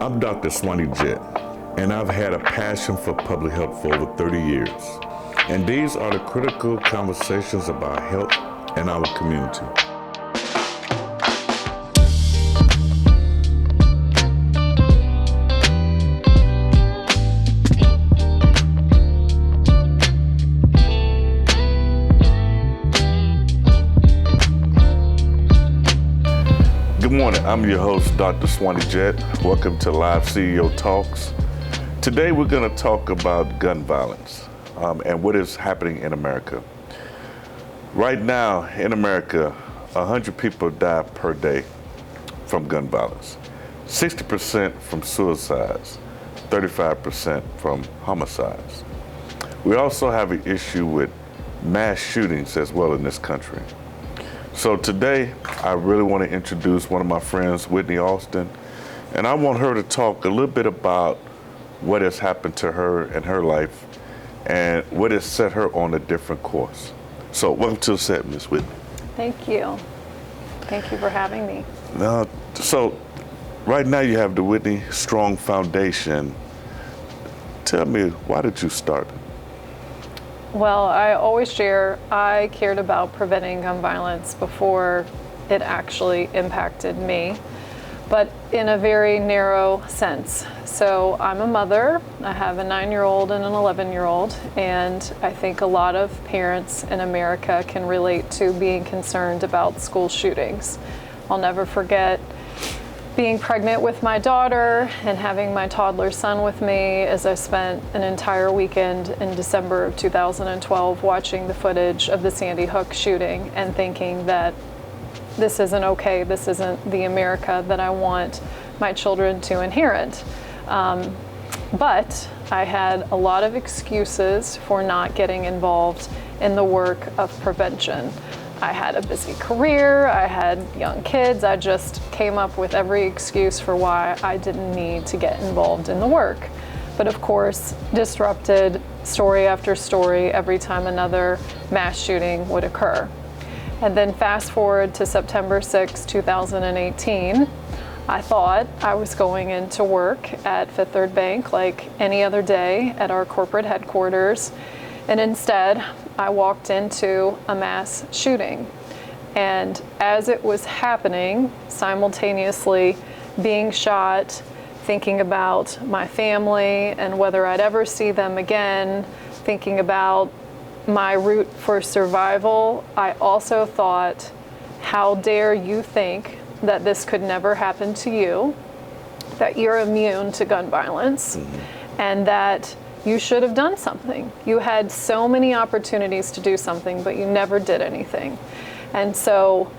I'm Dr. Swanee Jett, and I've had a passion for public health for over 30 years. And these are the critical conversations about health in our community. Good morning, I'm your host, Dr. Swanee Jett. Welcome to Live CEO Talks. Today we're going to talk about gun violence and what is happening in America. Right now in America, 100 people die per day from gun violence, 60% from suicides, 35% from homicides. We also have an issue with mass shootings as well in this country. So today, I really want to introduce one of my friends, Whitney, and I want her to talk a little bit about what has happened to her in her life and what has set her on a different course. So welcome to the set, Ms. Whitney. Thank you. Thank you for having me. So right now you have the Whitney Strong Foundation. Tell me, why did you start? Well, I always share I cared about preventing gun violence before it actually impacted me, but in a very narrow sense. So I'm a mother. I have a 9-year-old and an 11-year-old, and I think a lot of parents in America can relate to being concerned about school shootings. I'll never forget being pregnant with my daughter and having my toddler son with me as I spent an entire weekend in December of 2012 watching the footage of the Sandy Hook shooting and thinking that this isn't okay, this isn't the America that I want my children to inherit. But I had a lot of excuses for not getting involved in the work of prevention. I had a busy career, I had young kids, I just came up with every excuse for why I didn't need to get involved in the work. But of course, disrupted story after story every time another mass shooting would occur. And then fast forward to September 6, 2018, I thought I was going into work at Fifth Third Bank like any other day at our corporate headquarters. And instead, I walked into a mass shooting. And as it was happening, simultaneously being shot, thinking about my family and whether I'd ever see them again, thinking about my route for survival, I also thought, how dare you think that this could never happen to you, that you're immune to gun violence, and that you should have done something. You had so many opportunities to do something, but you never did anything. And so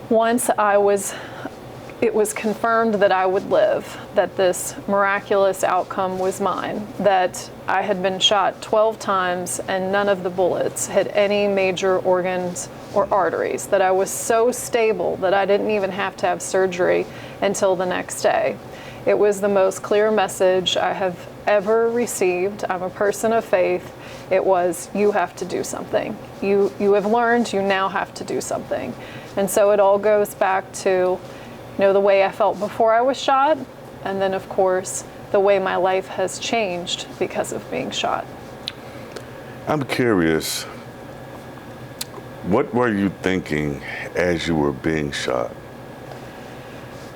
once it was confirmed that I would live, that this miraculous outcome was mine, that I had been shot 12 times and none of the bullets hit any major organs or arteries, that I was so stable that I didn't even have to have surgery until the next day. It was the most clear message I have ever received. I'm a person of faith. It was, you have to do something. You have learned, you now have to do something. And so it all goes back to the way I felt before I was shot, and then of course, the way my life has changed because of being shot. I'm curious, what were you thinking as you were being shot?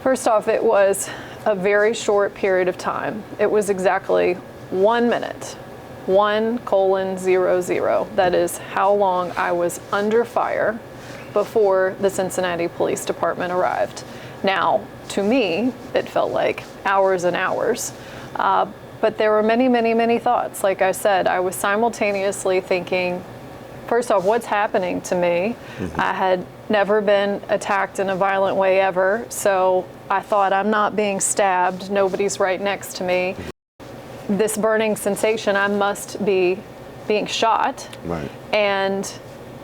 First off, it was a very short period of time. It was exactly 1 minute, 1:00. That is how long I was under fire before the Cincinnati Police Department arrived. Now, to me, it felt like hours and hours. But there were many, many, many thoughts. Like I said, I was simultaneously thinking, first off, what's happening to me? I had never been attacked in a violent way ever, so I thought, I'm not being stabbed, nobody's right next to me. This burning sensation, I must be being shot, right, and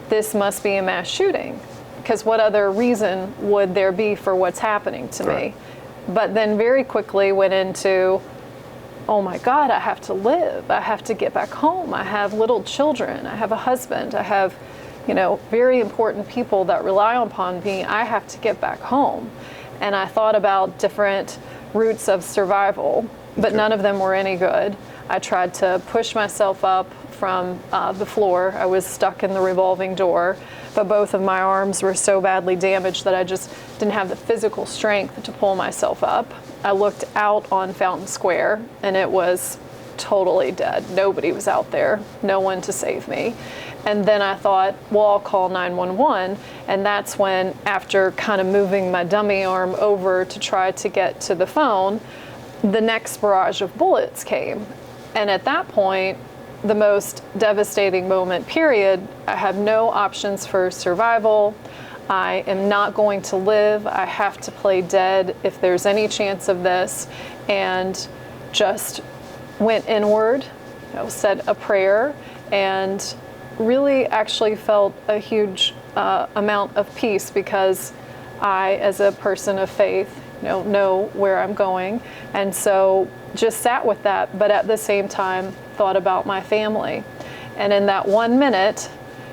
this must be a mass shooting, because what other reason would there be for what's happening to me? But then very quickly went into, oh my God, I have to live. I have to get back home. I have little children. I have a husband. I have, very important people that rely upon me. I have to get back home. And I thought about different routes of survival, but none of them were any good. I tried to push myself up from the floor. I was stuck in the revolving door, but both of my arms were so badly damaged that I just didn't have the physical strength to pull myself up. I looked out on Fountain Square, and it was totally dead. Nobody was out there, no one to save me. And then I thought, well, I'll call 911. And that's when, after kind of moving my dummy arm over to try to get to the phone, the next barrage of bullets came. And at that point, the most devastating moment, period, I have no options for survival. I am not going to live. I have to play dead if there's any chance of this. And just went inward, said a prayer, and really actually felt a huge amount of peace, because I, as a person of faith, know where I'm going. And so just sat with that, but at the same time thought about my family. And in that 1 minute,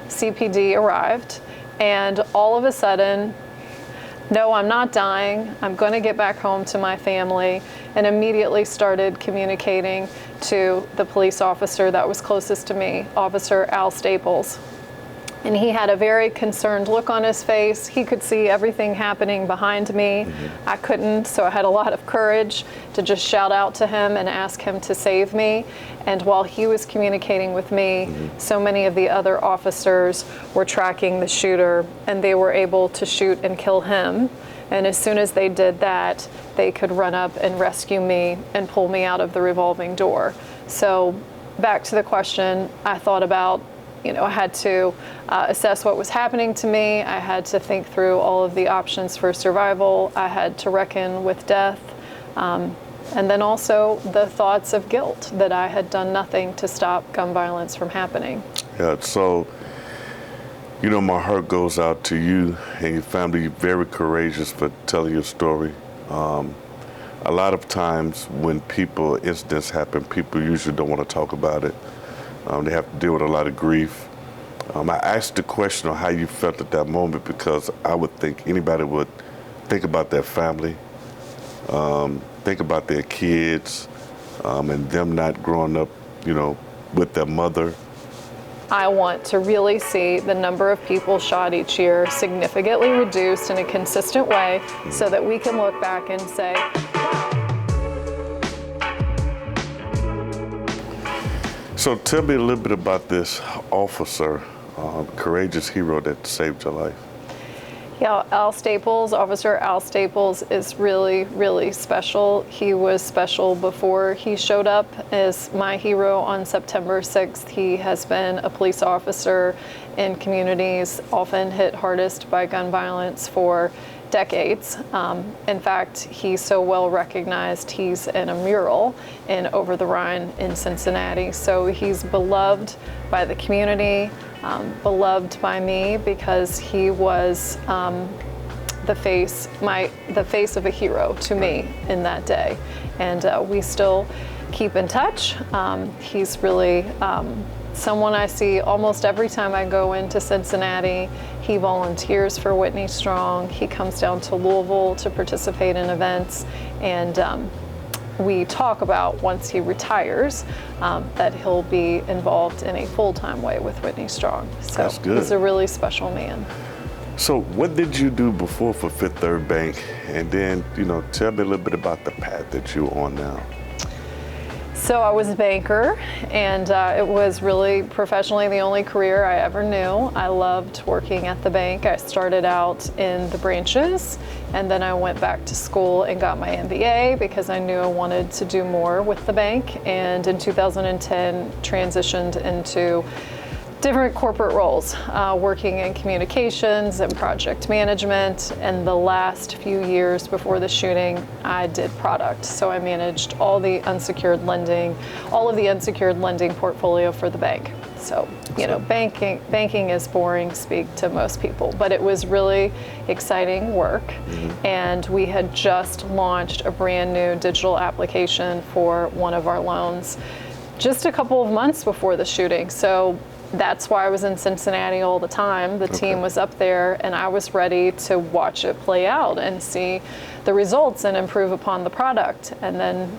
CPD arrived, and all of a sudden, no, I'm not dying. I'm going to get back home to my family, and immediately started communicating to the police officer that was closest to me, Officer Al Staples. And he had a very concerned look on his face. He could see everything happening behind me. I couldn't, so I had a lot of courage to just shout out to him and ask him to save me. And while he was communicating with me, so many of the other officers were tracking the shooter, and they were able to shoot and kill him. And as soon as they did that, they could run up and rescue me and pull me out of the revolving door. So back to the question, I thought about, I had to assess what was happening to me. I had to think through all of the options for survival. I had to reckon with death. And then also the thoughts of guilt that I had done nothing to stop gun violence from happening. Yeah, so, my heart goes out to you and your family. You're very courageous for telling your story. A lot of times when incidents happen, people usually don't want to talk about it. They have to deal with a lot of grief. I asked the question on how you felt at that moment, because I would think anybody would think about their family, think about their kids, and them not growing up, with their mother. I want to really see the number of people shot each year significantly reduced in a consistent way, so that we can look back and say, So tell me a little bit about this officer, courageous hero that saved your life. Yeah, Officer Al Staples is really, really special. He was special before he showed up as my hero on September 6th. He has been a police officer in communities often hit hardest by gun violence for decades. In fact, he's so well recognized, he's in a mural in Over the Rhine in Cincinnati. So he's beloved by the community, beloved by me, because he was the face of a hero to me in that day. And we still keep in touch. He's really someone I see almost every time I go into Cincinnati. He volunteers for Whitney Strong. He comes down to Louisville to participate in events. And we talk about, once he retires, that he'll be involved in a full-time way with Whitney Strong. So that's good. He's a really special man. So what did you do before for Fifth Third Bank? And then, tell me a little bit about the path that you're on now. So I was a banker, and it was really professionally the only career I ever knew. I loved working at the bank. I started out in the branches, and then I went back to school and got my MBA because I knew I wanted to do more with the bank. And in 2010, transitioned into different corporate roles, working in communications and project management. And the last few years before the shooting, I did product. So I managed all of the unsecured lending portfolio for the bank. So, banking is boring speak to most people, but it was really exciting work. And we had just launched a brand new digital application for one of our loans just a couple of months before the shooting. So that's why I was in Cincinnati all the time. The team was up there, and I was ready to watch it play out and see the results and improve upon the product. And then,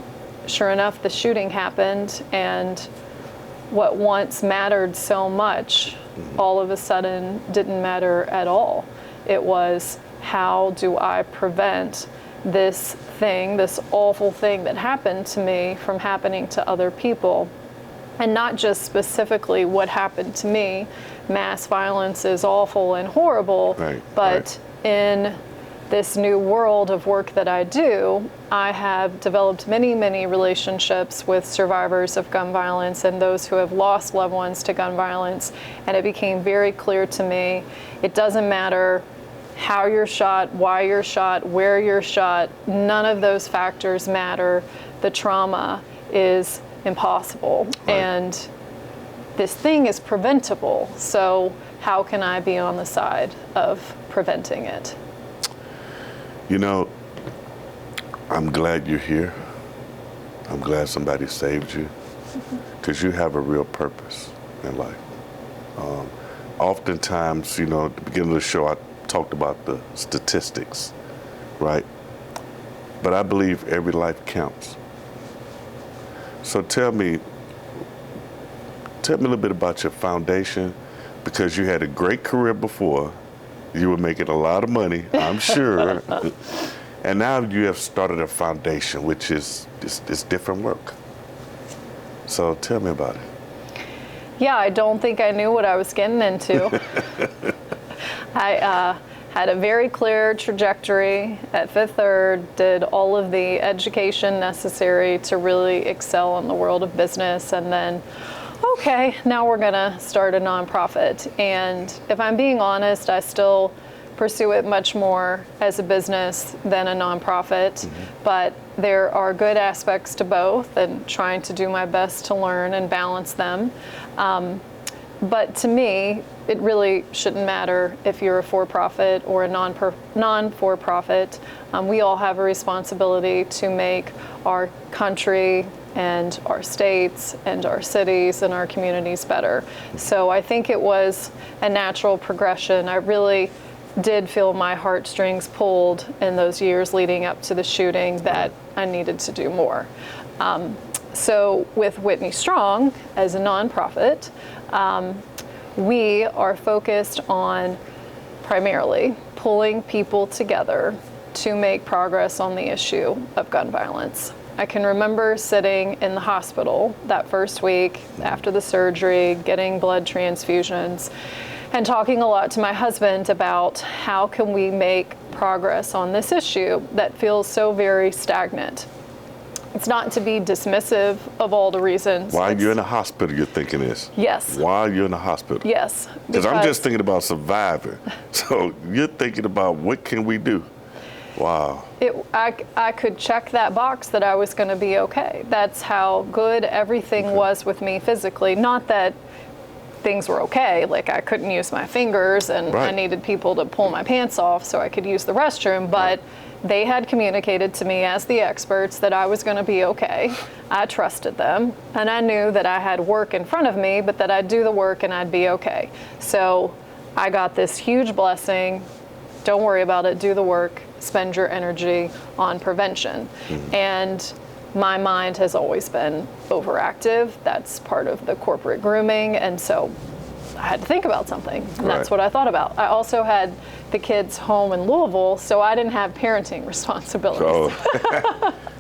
sure enough, the shooting happened, and what once mattered so much all of a sudden didn't matter at all. It was, how do I prevent this thing, this awful thing that happened to me, from happening to other people? And not just specifically what happened to me. Mass violence is awful and horrible, but in this new world of work that I do, I have developed many, many relationships with survivors of gun violence and those who have lost loved ones to gun violence. And it became very clear to me, it doesn't matter how you're shot, why you're shot, where you're shot, none of those factors matter. The trauma is impossible, and this thing is preventable. So how can I be on the side of preventing it? You know, I'm glad you're here. I'm glad somebody saved you, because you have a real purpose in life. Oftentimes, you know, at the beginning of the show, I talked about the statistics, right? But I believe every life counts. So tell me a little bit about your foundation, because you had a great career before. You were making a lot of money, I'm sure. And now you have started a foundation, which is different work. So tell me about it. Yeah, I don't think I knew what I was getting into. I had a very clear trajectory at Fifth Third, did all of the education necessary to really excel in the world of business, and then, okay, now we're gonna start a nonprofit. And if I'm being honest, I still pursue it much more as a business than a nonprofit, but there are good aspects to both, and trying to do my best to learn and balance them. But to me, it really shouldn't matter if you're a for-profit or a non-for-profit. We all have a responsibility to make our country and our states and our cities and our communities better. So I think it was a natural progression. I really did feel my heartstrings pulled in those years leading up to the shooting that I needed to do more. So with Whitney Strong as a nonprofit, we are focused on primarily pulling people together to make progress on the issue of gun violence. I can remember sitting in the hospital that first week after the surgery, getting blood transfusions, and talking a lot to my husband about how can we make progress on this issue that feels so very stagnant. It's not to be dismissive of all the reasons. While you're in the hospital, you're thinking this? Yes. While you're in the hospital? Yes. Because I'm just thinking about surviving. So you're thinking about, what can we do? Wow. I could check that box that I was going to be okay. That's how good everything was with me physically. Not that things were okay, like I couldn't use my fingers and I needed people to pull my pants off so I could use the restroom, but they had communicated to me as the experts that I was going to be okay. I trusted them, and I knew that I had work in front of me, but that I'd do the work and I'd be okay. So I got this huge blessing. Don't worry about it, do the work, spend your energy on prevention. And my mind has always been overactive. That's part of the corporate grooming, and so I had to think about something, and that's what I thought about. I also had the kids home in Louisville, so I didn't have parenting responsibilities.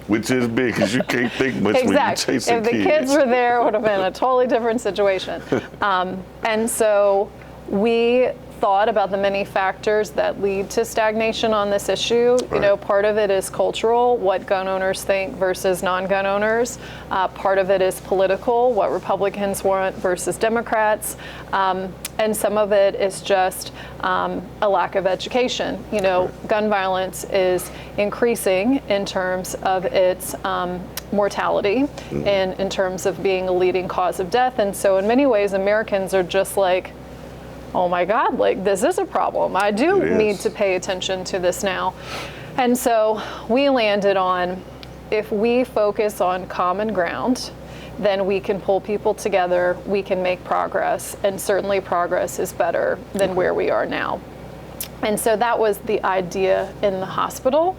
Which is big, because you can't think much when you're chasing kids. If the kids were there, it would have been a totally different situation. And so we thought about the many factors that lead to stagnation on this issue. You know, part of it is cultural, what gun owners think versus non-gun owners. Part of it is political, what Republicans want versus Democrats. And some of it is just a lack of education. You know, gun violence is increasing in terms of its mortality and in terms of being a leading cause of death. And so in many ways, Americans are just like, oh my God, like this is a problem. I do need to pay attention to this now. And so we landed on, if we focus on common ground then we can pull people together, we can make progress, and certainly progress is better than where we are now. And so that was the idea in the hospital.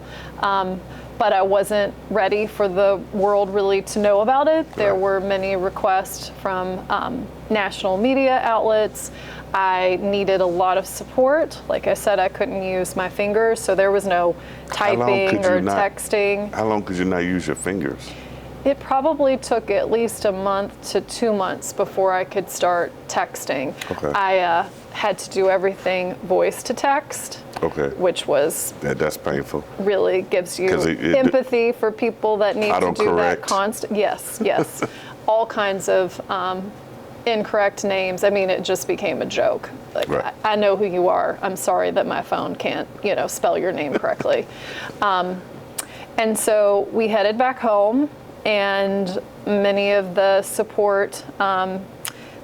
But I wasn't ready for the world really to know about it. There were many requests from national media outlets. I needed a lot of support. Like I said, I couldn't use my fingers, so there was no typing or texting. How long could you not use your fingers? It probably took at least a month to 2 months before I could start texting. Okay. I had to do everything voice to text. Okay. Which was that's painful. Really gives you empathy for people that need to do that constant. Yes. All kinds of incorrect names. I mean, it just became a joke. Like, I know who you are. I'm sorry that my phone can't, spell your name correctly. And so we headed back home, and many of the support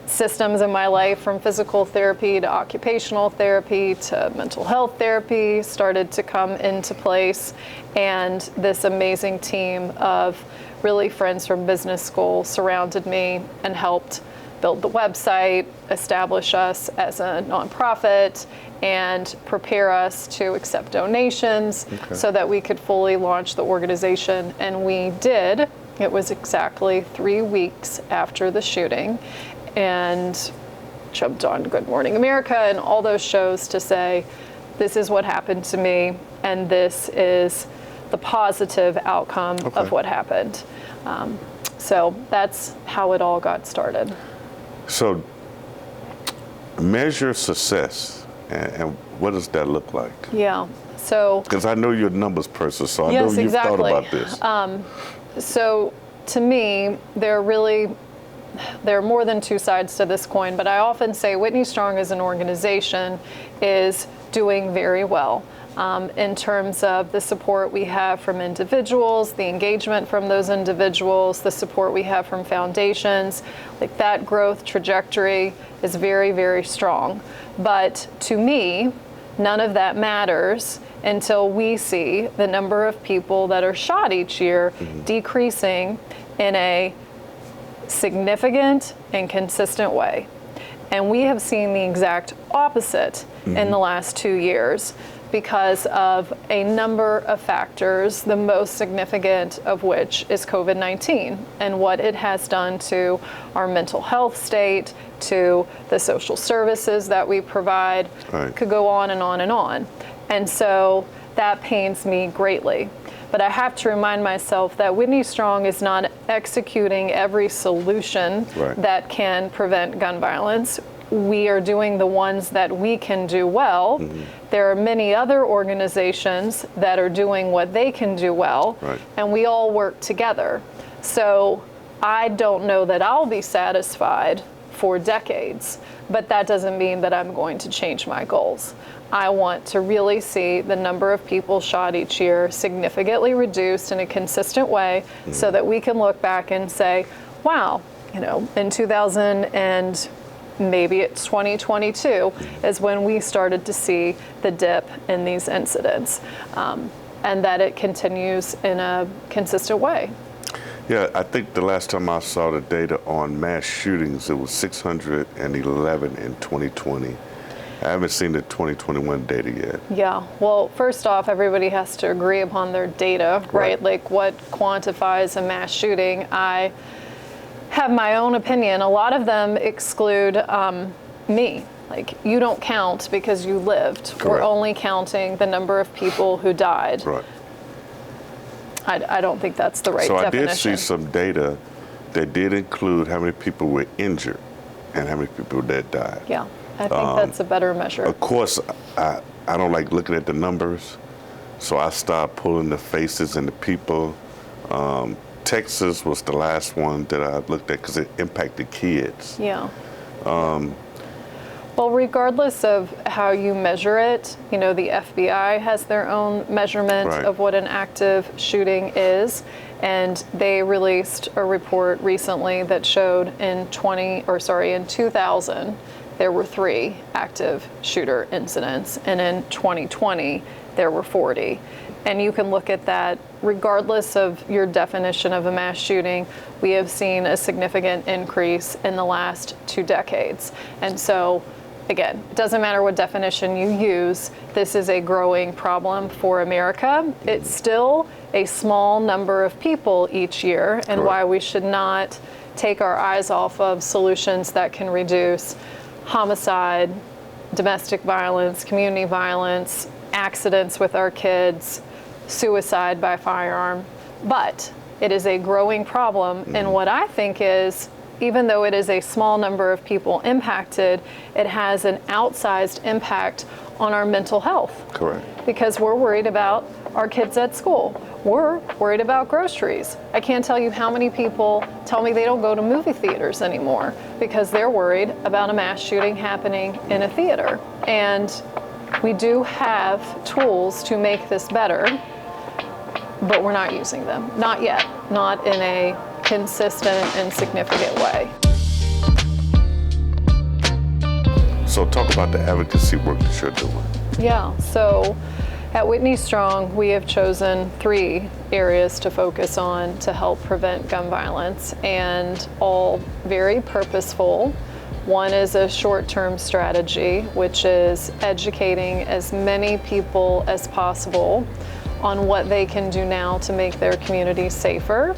systems in my life, from physical therapy to occupational therapy to mental health therapy, started to come into place. And this amazing team of really friends from business school surrounded me and helped build the website, establish us as a nonprofit, and prepare us to accept donations so that we could fully launch the organization. And we did. It was exactly 3 weeks after the shooting, and jumped on Good Morning America and all those shows to say, this is what happened to me, and this is the positive outcome of what happened. So that's how it all got started. So measure success, and what does that look like? Yeah, so. Because I know you're a numbers person, so I know you've thought about this. So to me, there are more than two sides to this coin, but I often say Whitney Strong as an organization is doing very well in terms of the support we have from individuals, the engagement from those individuals, the support we have from foundations. Like, that growth trajectory is very, very strong. But to me, none of that matters until we see the number of people that are shot each year decreasing in a significant and consistent way. And we have seen the exact opposite in the last 2 years because of a number of factors, the most significant of which is COVID-19 and what it has done to our mental health state, to the social services that we provide. Could go on and on and on. And so that pains me greatly. But I have to remind myself that Whitney Strong is not executing every solution that can prevent gun violence. We are doing the ones that we can do well. There are many other organizations that are doing what they can do well, and we all work together. So I don't know that I'll be satisfied for decades, but that doesn't mean that I'm going to change my goals. I want to really see the number of people shot each year significantly reduced in a consistent way so that we can look back and say, wow, in 2000 and maybe it's 2022 is when we started to see the dip in these incidents, and that it continues in a consistent way. Yeah, I think the last time I saw the data on mass shootings, it was 611 in 2020. I haven't seen the 2021 data yet. Yeah, well, first off, everybody has to agree upon their data, right? Like, what quantifies a mass shooting? I have my own opinion. A lot of them exclude me. Like, you don't count because you lived. We're only counting the number of people who died. I don't think that's the right definition. So I did see some data that did include how many people were injured and how many people that died. Yeah, I think that's a better measure. Of course, I don't like looking at the numbers, so I stopped pulling the faces and the people. Texas was the last one that I looked at because it impacted kids. Yeah. Well, regardless of how you measure it, the FBI has their own measurement of what an active shooting is, and they released a report recently that showed in 2000 there were 3 active shooter incidents, and in 2020 there were 40. And you can look at that regardless of your definition of a mass shooting. We have seen a significant increase in the last 2 decades. And so, again, it doesn't matter what definition you use, this is a growing problem for America. It's still a small number of people each year, and why we should not take our eyes off of solutions that can reduce homicide, domestic violence, community violence, accidents with our kids, suicide by firearm. But it is a growing problem, and what I think is, even though it is a small number of people impacted, it has an outsized impact on our mental health. Correct. Because we're worried about our kids at school. We're worried about groceries. I can't tell you how many people tell me they don't go to movie theaters anymore because they're worried about a mass shooting happening in a theater. And we do have tools to make this better, but we're not using them. Not yet. Not in a consistent and significant way. So talk about the advocacy work that you're doing. Yeah, so at Whitney Strong, we have chosen 3 areas to focus on to help prevent gun violence, and all very purposeful. One is a short-term strategy, which is educating as many people as possible on what they can do now to make their community safer.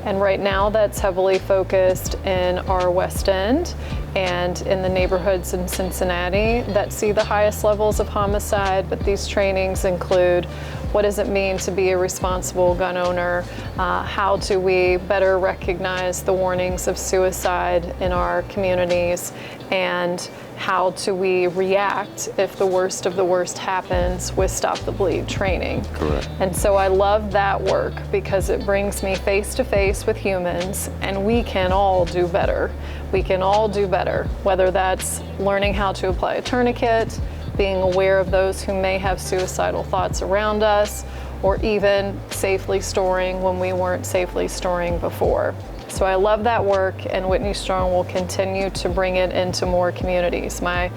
And right now that's heavily focused in our West End and in the neighborhoods in Cincinnati that see the highest levels of homicide. But these trainings include what does it mean to be a responsible gun owner? How do we better recognize the warnings of suicide in our communities? And how do we react if the worst of the worst happens with Stop the Bleed training? Correct. And so I love that work because it brings me face to face with humans, and we can all do better. We can all do better, whether that's learning how to apply a tourniquet, being aware of those who may have suicidal thoughts around us, or even safely storing when we weren't safely storing before. So I love that work, and Whitney Strong will continue to bring it into more communities. My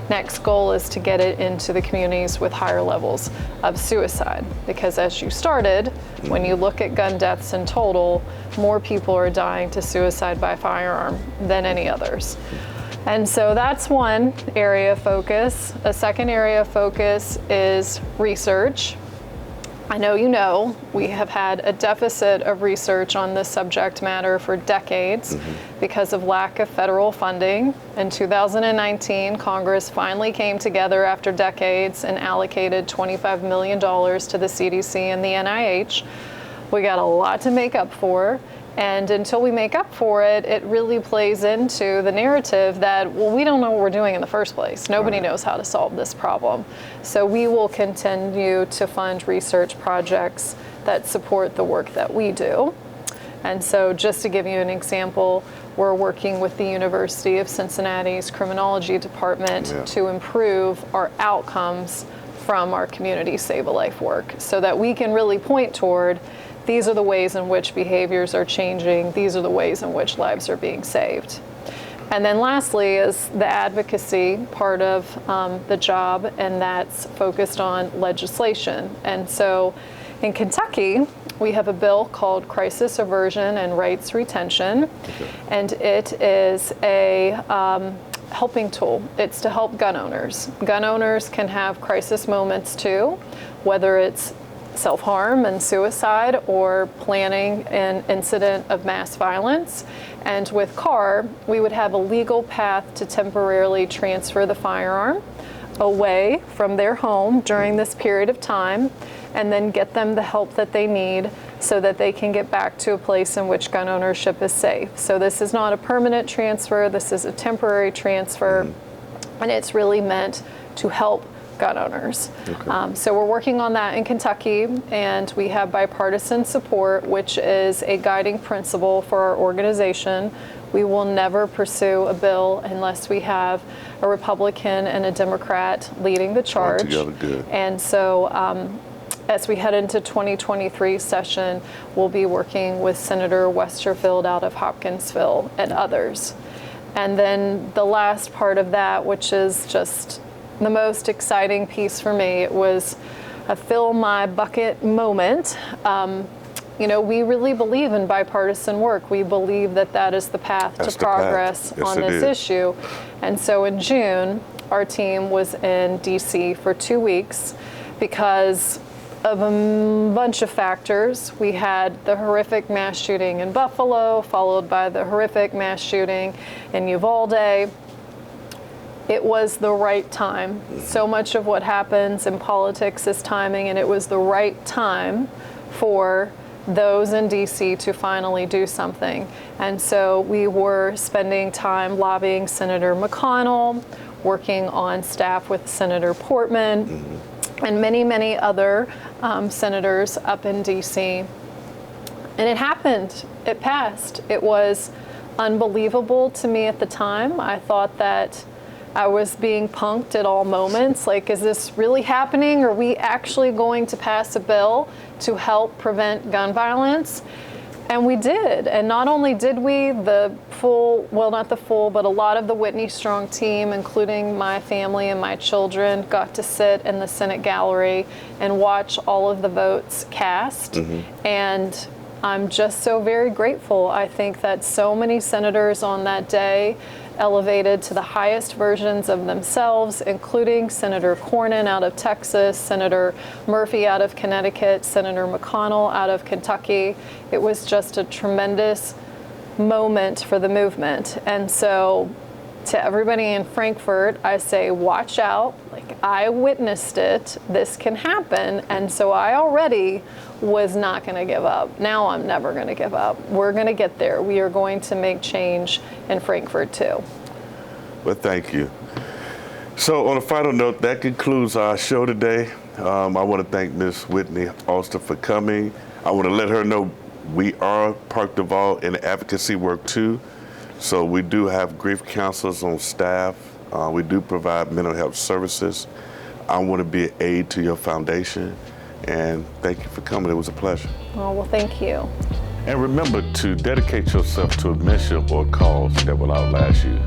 next goal is to get it into the communities with higher levels of suicide, because as you started, when you look at gun deaths in total, more people are dying to suicide by firearm than any others. And so that's one area of focus. A second area of focus is research. I know we have had a deficit of research on this subject matter for decades because of lack of federal funding. In 2019, Congress finally came together after decades and allocated $25 million to the CDC and the NIH. We got a lot to make up for. And until we make up for it, it really plays into the narrative that, well, we don't know what we're doing in the first place. Nobody knows how to solve this problem. So we will continue to fund research projects that support the work that we do. And so just to give you an example, we're working with the University of Cincinnati's criminology department to improve our outcomes from our community Save a Life work so that we can really point toward these are the ways in which behaviors are changing. These are the ways in which lives are being saved. And then lastly is the advocacy part of the job, and that's focused on legislation. And so in Kentucky, we have a bill called Crisis Aversion and Rights Retention, and it is a helping tool. It's to help gun owners. Gun owners can have crisis moments too, whether it's self-harm and suicide or planning an incident of mass violence. And with CAR, we would have a legal path to temporarily transfer the firearm away from their home during this period of time and then get them the help that they need so that they can get back to a place in which gun ownership is safe. So this is not a permanent transfer, this is a temporary transfer, and it's really meant to help gun owners. So we're working on that in Kentucky, and we have bipartisan support, which is a guiding principle for our organization. We will never pursue a bill unless we have a Republican and a Democrat leading the charge. Together, good. And so as we head into 2023 session, we'll be working with Senator Westerfield out of Hopkinsville and others. And then the last part of that, which is just the most exciting piece for me, it was a fill my bucket moment. We really believe in bipartisan work. We believe that that is the path to progress on this issue. And so in June, our team was in DC for 2 weeks because of a bunch of factors. We had the horrific mass shooting in Buffalo, followed by the horrific mass shooting in Uvalde. It was the right time. So much of what happens in politics is timing, and it was the right time for those in DC to finally do something. And so we were spending time lobbying Senator McConnell, working on staff with Senator Portman, and many, many other senators up in DC. And it happened. It passed. It was unbelievable to me at the time. I thought that I was being punked at all moments. Like, is this really happening? Are we actually going to pass a bill to help prevent gun violence? And we did. And not only did we, the full, well, not the full, but a lot of the Whitney Strong team, including my family and my children, got to sit in the Senate gallery and watch all of the votes cast. And I'm just so very grateful. I think that so many senators on that day elevated to the highest versions of themselves, including Senator Cornyn out of Texas, Senator Murphy out of Connecticut, Senator McConnell out of Kentucky. It was just a tremendous moment for the movement. And so to everybody in Frankfurt, I say, watch out. Like, I witnessed it. This can happen. And so I already was not going to give up. Now I'm never going to give up. We're going to get there. We are going to make change in Frankfurt too. Well, thank you. So on a final note, that concludes our show today. I want to thank Ms. Whitney Alston for coming. I want to let her know we are Park Duval in advocacy work too. So we do have grief counselors on staff. We do provide mental health services. I want to be an aid to your foundation. And thank you for coming. It was a pleasure. Oh, well, thank you. And remember to dedicate yourself to a mission or cause that will outlast you.